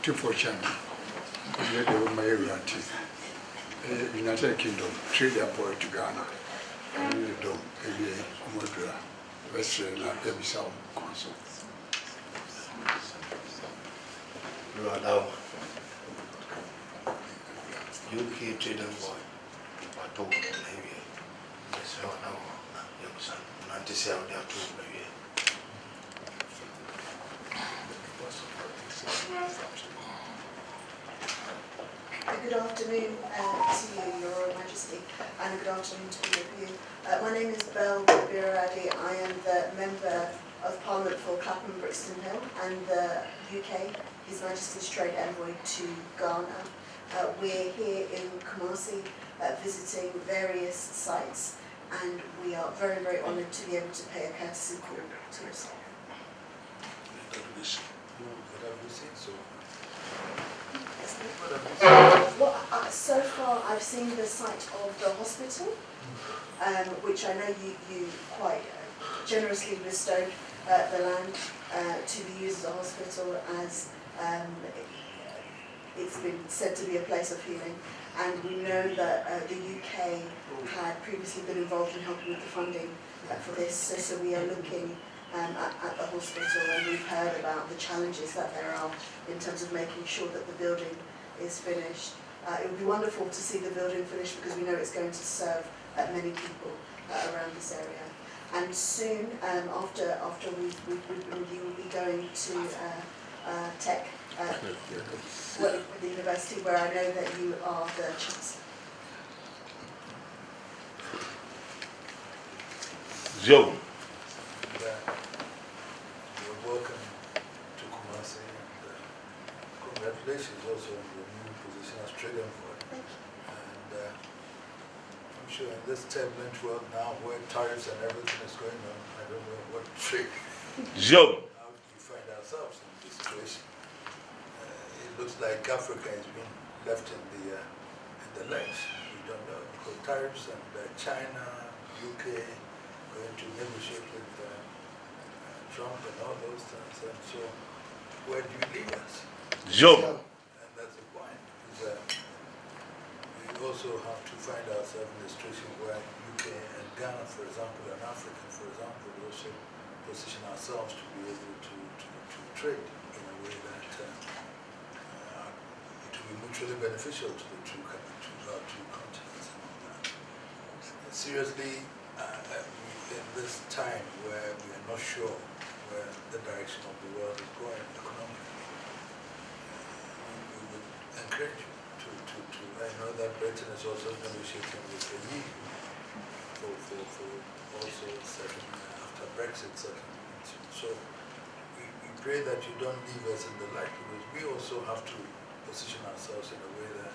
Otumfuo channel. We are my area. United Kingdom trade Envoy to Ghana. And we do a Modra, Western, Ebisal Council. You are now UK trade Envoy. I told you, maybe. Yes, I know. Young son, not to say out there too, maybe. Good afternoon to you, Your Royal Majesty, and good afternoon to all of you. My name is Belle Biradi. I am the Member of Parliament for Clapham Brixton Hill and the UK, His Majesty's Trade Envoy to Ghana. We're here in Kumasi visiting various sites, and we are very, very honoured to be able to pay a courtesy call to yourself. Well, so far I've seen the site of the hospital, which I know you quite generously bestowed the land to be used as a hospital, as it's been said to be a place of healing. And we know that the UK had previously been involved in helping with the funding for this, so we are looking at the hospital, and we've heard about the challenges that there are in terms of making sure that the building is finished. It would be wonderful to see the building finished, because we know it's going to serve many people around this area. And soon, after we will be going to Tech, the university, where I know that you are the chancellor. Joe. You're welcome to Kumasi, and congratulations also on your new position as trade envoy. And I'm sure in this turbulent world now, where tariffs and everything is going on, I don't know what trade. Joe. How do we find ourselves in this situation? It looks like Africa has been left in the lurch. We don't know, because tariffs and China, UK, going to negotiate with Trump and all those things. And so, where do you leave us? Joe. And that's the point. Is we also have to find ourselves in a situation where UK and Ghana, for example, and Africa, for example, also position ourselves to be able to trade in a way that it will be mutually beneficial to the our two continents. Seriously, in this time where we are not sure where the direction of the world is going economically, we would encourage you to I know that Britain is also negotiating with the EU for also certain, after Brexit settlements. So we pray that you don't leave us in the light, because we also have to position ourselves in a way that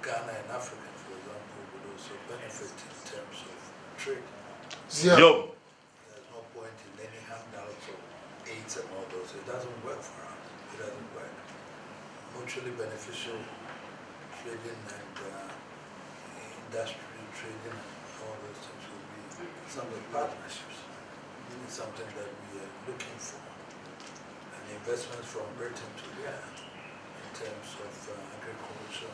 Ghana and Africa, for example, would also benefit in terms of trade. Joe. There's no point in any handouts or aids and all those. It doesn't work for us. It doesn't work. Mutually beneficial trading and industrial trading and all those things will be some of the partnerships. It's something that we are looking for. And investments from Britain to there in terms of agriculture,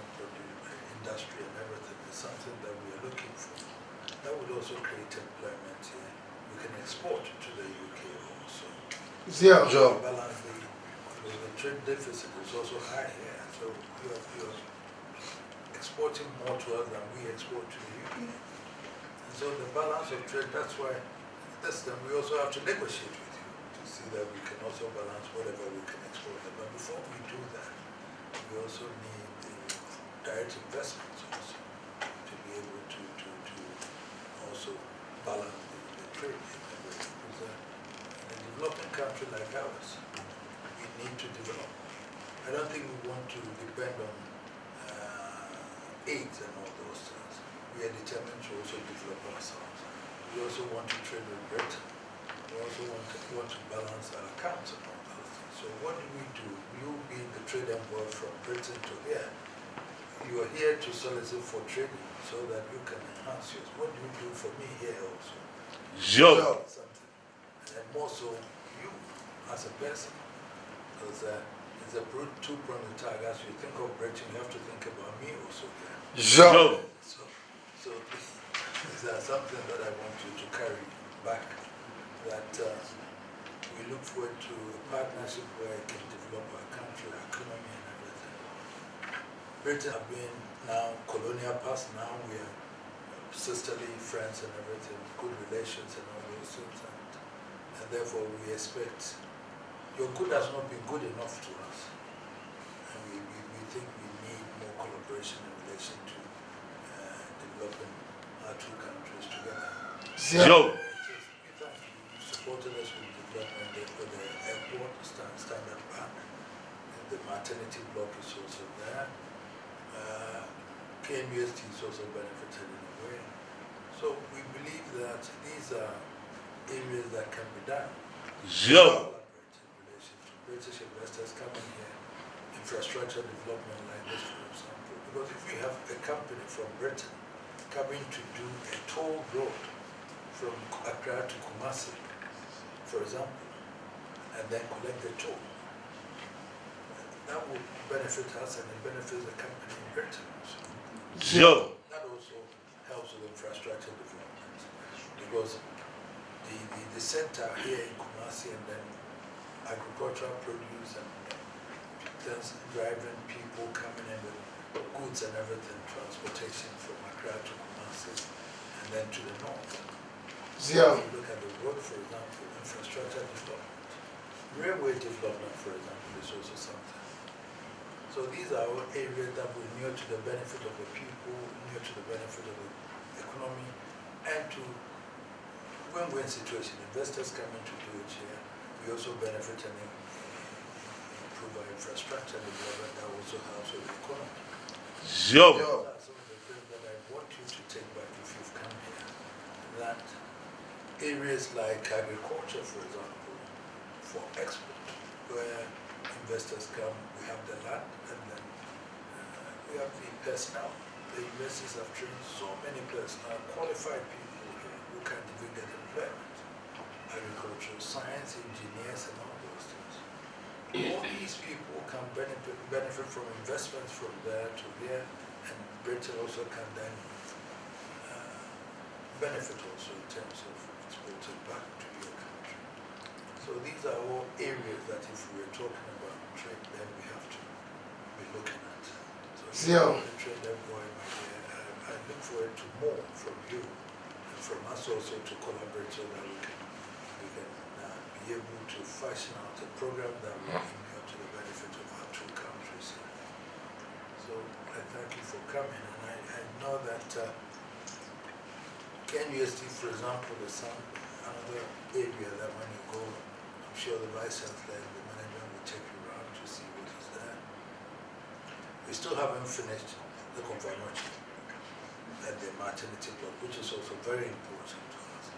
industry and everything is something that we are looking for. That would also create employment here. We can export to the UK also. Balance the trade deficit is also high here. So you're exporting more to us than we export to the UK. And so the balance of trade, that's why this time we also have to negotiate with you to see that we can also balance whatever we can export. But before we do that, we also need the direct investments also to be able to also balance the trade in a way. Because in a developing country like ours, we need to develop. I don't think we want to depend on aid and all those things. We are determined to also develop ourselves. We also want to trade with Britain. We also want to balance our accounts and all those things. So what do? You being the trade envoy from Britain to here, you are here to solicit for trading so that you can enhance yours. What do you do for me here also? Joe. Something. And more so, you as a person, because It's a two-pronged attack. As you think of Britain, you have to think about me also. Job. So these are something that I want you to carry back, that we look forward to a partnership where it can develop our country, our economy and everything. Britain have been now colonial past, now we are sisterly friends and everything, good relations and all those things, and therefore we expect, your good has not been good enough to us, and we think we need more collaboration in relation to developing our two countries together. Job. You supported us with development for the airport, Standard Bank, and the maternity block is also there. KNUST is also benefited in a way. So we believe that these are areas that can be done. Job. In relation to British investors coming here, infrastructure development like this, for example. Because if we have a company from Britain coming to do a toll road from Accra to Kumasi, for example, and then collect the toll, that would benefit us and it benefits the company in Britain also. Job. That also helps with infrastructure development, because the center here in Kumasi and then agricultural produce and driving people coming in with goods and everything, transportation from Accra to Kumasi and then to the north. If you look at the road, for example, infrastructure development, railway development, for example, is also something. So these are all areas that will near to the benefit of the people, near to the benefit of the economy, and to win-win situation. Investors coming to do it here, we also benefit and improve our infrastructure development that also helps with the economy. Job. Those are some of the things that I want you to take back if you've come here. That areas like agriculture, for example, for export, where investors come, we have the land, and then we have the personnel. The universities have trained so many personnel, qualified people here who can't even get employment. Agricultural science, engineers, and all those things. All these people can benefit from investments from there to there, and Britain also can then benefit also in terms of exporting back to your country. So these are all areas that if we're talking about trade, then we have to be looking at. So the trade envoy, I look forward to more from you and from us also to collaborate so that we can be able to fashion out a program that will be to the benefit of our two countries. So I thank you for coming, and I know that KNUST, for example, is another area that when you go, I'm sure the Vice Chancellor and the management will take you around to see what is there. We still haven't finished the confirmation at the maternity block, which is also very important to us.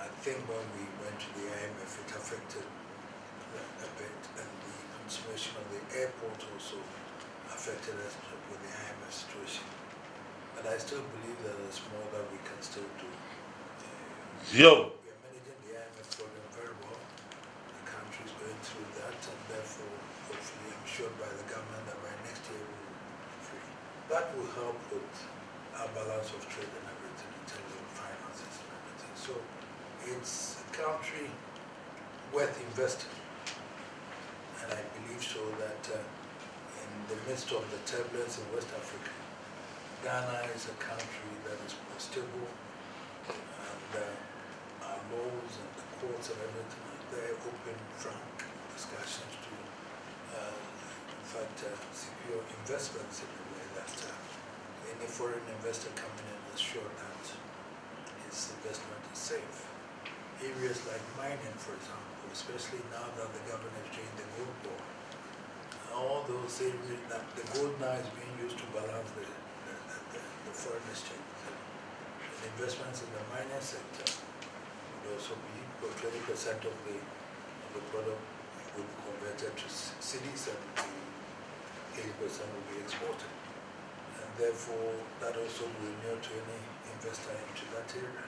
I think when we went to the IMF, it affected a bit, and the continuation of the airport also affected us with the IMF situation. But I still believe that there's more that we can still do. Yo. We are managing the IMF program very well. The country is going through that, and therefore, hopefully, I'm sure by the government that by next year we will be free. That will help with our balance of trade and everything in terms of finances and everything. So it's a country worth investing. And I believe so that in the midst of the turbulence in West Africa, Ghana is a country that is more stable, and our laws and the courts and everything are there, open, frank discussions to, in fact, secure investments in a way that any foreign investor coming in is sure that his investment is safe. Areas like mining, for example, especially now that the government has changed the gold law, all those areas that the gold now is being used to balance the foreign exchange. And investments in the mining sector would also be 20% of the product would be converted to cedis, and 80% will be exported. And therefore, that also will inure to any investor into that area.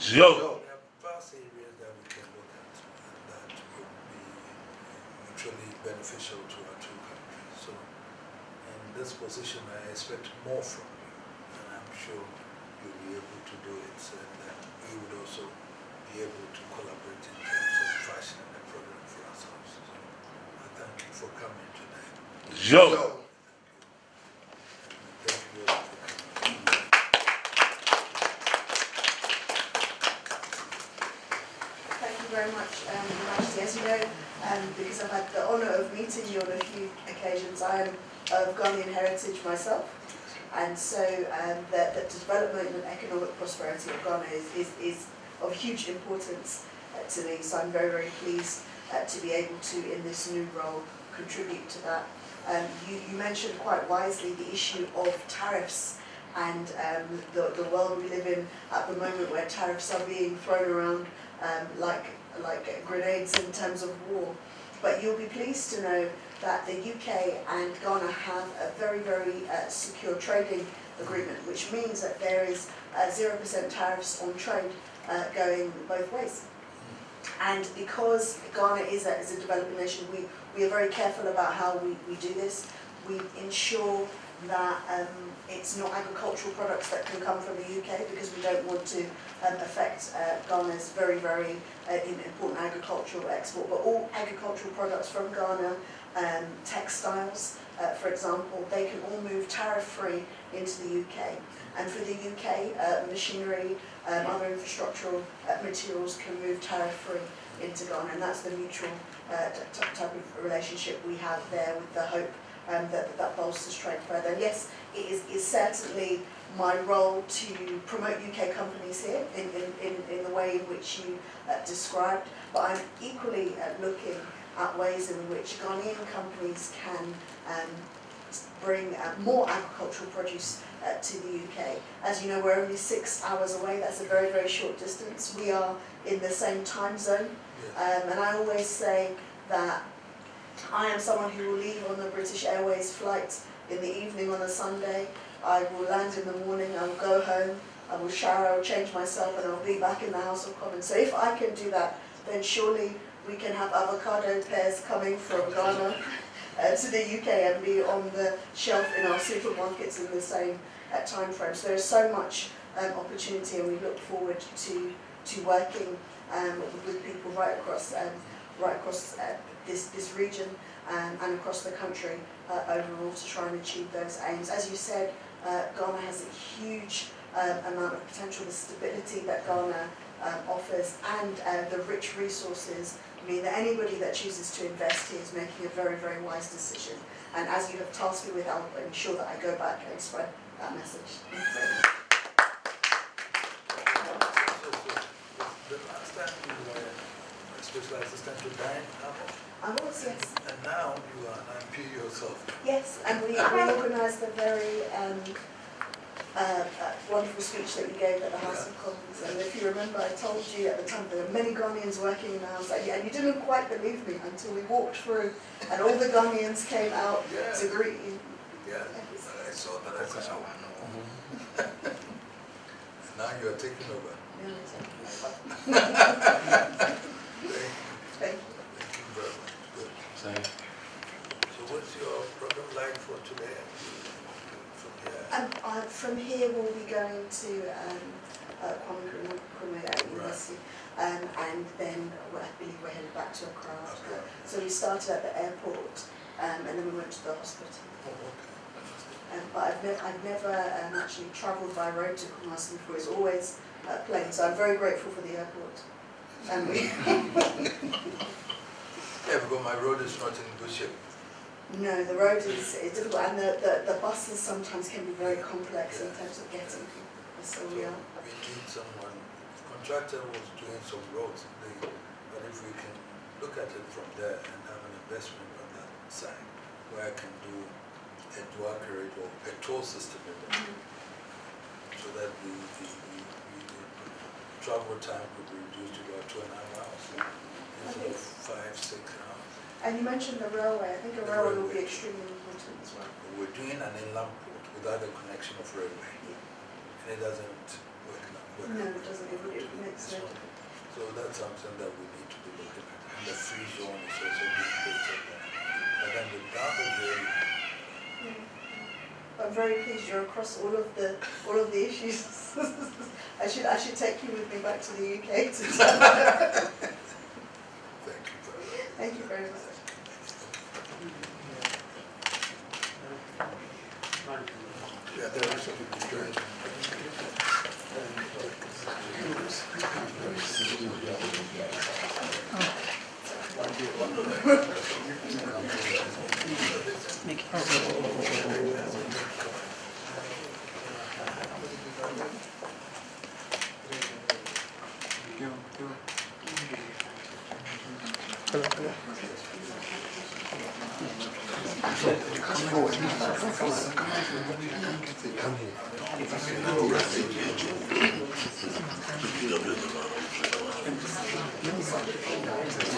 Yo. There are vast areas that we can look at, and that would be mutually beneficial to our two countries. So in this position, I expect more from you, and I'm sure you'll be able to do it, and we would also be able to collaborate in terms of fashioning a program for ourselves. So I thank you for coming today. Yo. Thank you very much for coming. Thank you very much, Your Majesty. As you know, because I've had the honour of meeting you on a few occasions, I am of Ghanaian heritage myself, and so the development and economic prosperity of Ghana is of huge importance to me. So I'm very, very pleased to be able to, in this new role, contribute to that. You mentioned quite wisely the issue of tariffs and the world we live in at the moment, where tariffs are being thrown around like grenades in terms of war. But you'll be pleased to know that the UK and Ghana have a very, very secure trading agreement, which means that there is 0% tariffs on trade going both ways. And because Ghana is a developing nation, we are very careful about how we do this. We ensure that it's not agricultural products that can come from the UK, because we don't want to affect Ghana's very, very important agricultural export. But all agricultural products from Ghana, textiles, for example, they can all move tariff-free into the UK. And for the UK, machinery, other infrastructural materials can move tariff-free into Ghana, and that's the mutual type of relationship we have there, with the hope that bolsters trade further. And yes, it is certainly my role to promote UK companies here in the way in which you described, but I'm equally looking at ways in which Ghanaian companies can bring more agricultural produce to the UK. As you know, we're only 6 hours away. That's a very, very short distance. We are in the same time zone. And I always say that I am someone who will leave on the British Airways flight in the evening on a Sunday. I will land in the morning, I will go home, I will shower, I will change myself, and I'll be back in the House of Commons. So if I can do that, then surely we can have avocado pears coming from Ghana to the UK and be on the shelf in our supermarkets in the same time frame. So there's so much opportunity, and we look forward to working with people right across this region and across the country overall to try and achieve those aims. As you said, Ghana has a huge amount of potential. The stability that Ghana offers and the rich resources mean that anybody that chooses to invest here is making a very, very wise decision. And as you have tasked me with, I'll ensure that I go back and spread that message. The last time you were a special assistant to Diane Apple. I was, yes. And now you are an MP yourself. Yes, and we organised a very wonderful speech that you gave at the House of Commons. And if you remember, I told you at the time there were many Ghanaians working in the House, and you didn't quite believe me until we walked through and all the Ghanaians came out to greet you. Yeah, I saw that. I said, oh, I know. Now you are taking over. Yeah, Thank you. thank you. Thank you very much. Good. Thank you. So what's your program like for today? From here we'll be going to Kwame Nkrumah University, and then I believe we're headed back to Accra after. So we started at the airport, and then we went to the hospital. Oh, okay. But I've never actually travelled by road to Kumasi before. It's always plane. So I'm very grateful for the airport. And Yeah, because my road is not in good shape. No, the road is difficult, and the buses sometimes can be very complex in terms of getting people. So we need someone. The contractor was doing some roads, but if we can look at it from there and have an investment on that side, where I can do a dual carriage or a toll system in there, so that the travel time could be reduced to about 2.5 hours instead of 5, 6 hours. And you mentioned the railway. I think a railway will be extremely important as well. We're doing an inland port without the connection of railway, and it doesn't work now. No, it doesn't. It makes no difference. So that's something that we need to be looking at. And the free zone is also being built up there. I'm very pleased you're across all of the issues. I should take you with me back to the UK to Thank you very much. Yeah, there is something good.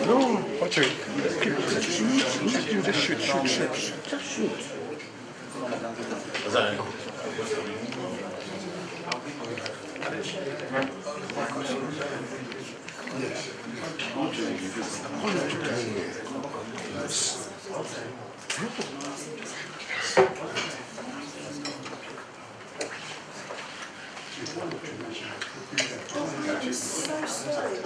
No, watch it. You just shoot. Just shoot. I'm so sorry.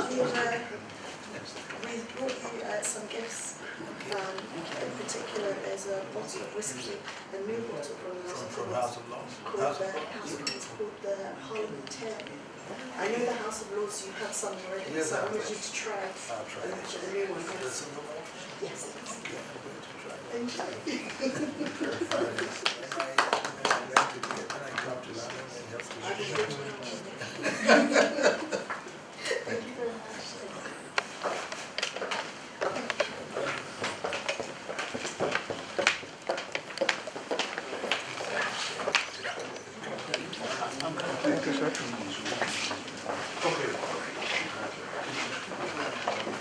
We've brought you some gifts. In particular, there's a bottle of whiskey, a new bottle from House of Lords. called the Parliamentarian. I know the House of Lords, you've had some already, Yes, so I I want have. you to try I'll try it. the new one. Yes. Yes. Thank you. Thank you very much. Thank you, sir.